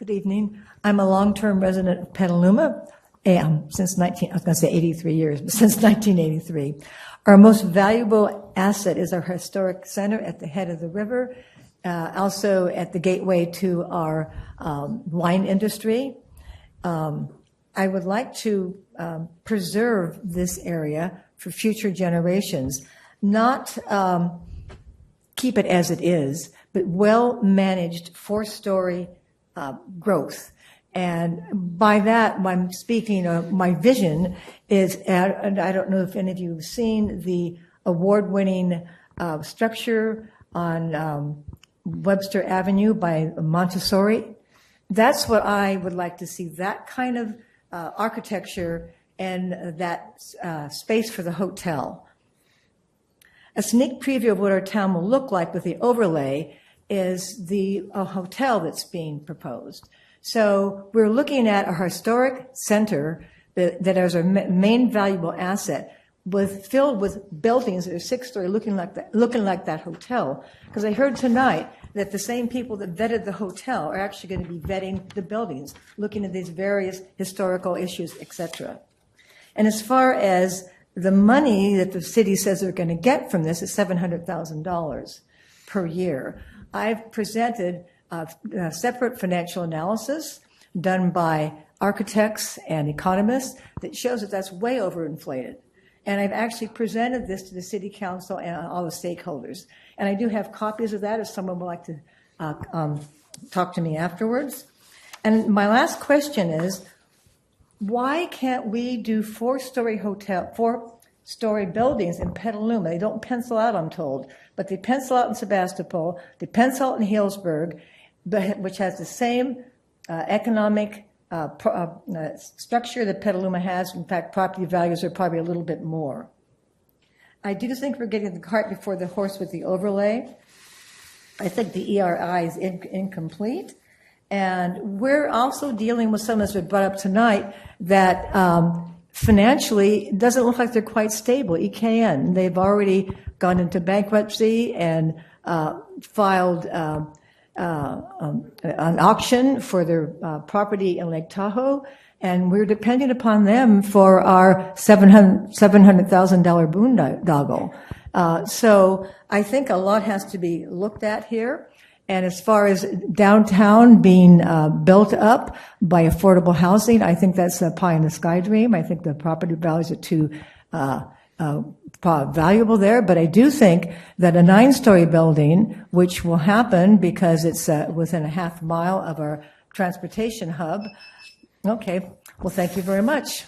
Good evening. I'm a long-term resident of Petaluma since 83 years, but since 1983. Our most valuable asset is our historic center at the head of the river, also at the gateway to our wine industry. I would like to preserve this area for future generations, not keep it as it is, but well-managed four-story growth. And by that, I'm speaking of my vision is, and I don't know if any of you have seen the award-winning structure on Webster Avenue by Montessori. That's what I would like to see, that kind of architecture and that space for the hotel. A sneak preview of what our town will look like with the overlay is the hotel that's being proposed. So we're looking at a historic center that is our main valuable asset, filled with buildings that are six-story, looking like that hotel. Because I heard tonight that the same people that vetted the hotel are actually going to be vetting the buildings, looking at these various historical issues, etc. And as far as the money that the city says they're going to get from this is $700,000 per year. I've presented a separate financial analysis done by architects and economists that shows that that's way overinflated. And I've actually presented this to the city council and all the stakeholders. And I do have copies of that if someone would like to talk to me afterwards. And my last question is, why can't we do four-story buildings in Petaluma? They don't pencil out, I'm told, but they pencil out in Sebastopol, they pencil out in Healdsburg, which has the same economic structure that Petaluma has. In fact, property values are probably a little bit more. I do think we're getting the cart before the horse with the overlay. I think the ERI is incomplete. And we're also dealing with something that's been brought up tonight that financially it doesn't look like they're quite stable. EKN, they've already gone into bankruptcy and filed an auction for their property in Lake Tahoe, and we're depending upon them for our $700,000 boondoggle. So I think a lot has to be looked at here. And as far as downtown being built up by affordable housing, I think that's a pie in the sky dream. I think the property values are too valuable there. But I do think that a 9-story building, which will happen because it's within a half mile of our transportation hub. Okay. Well, thank you very much.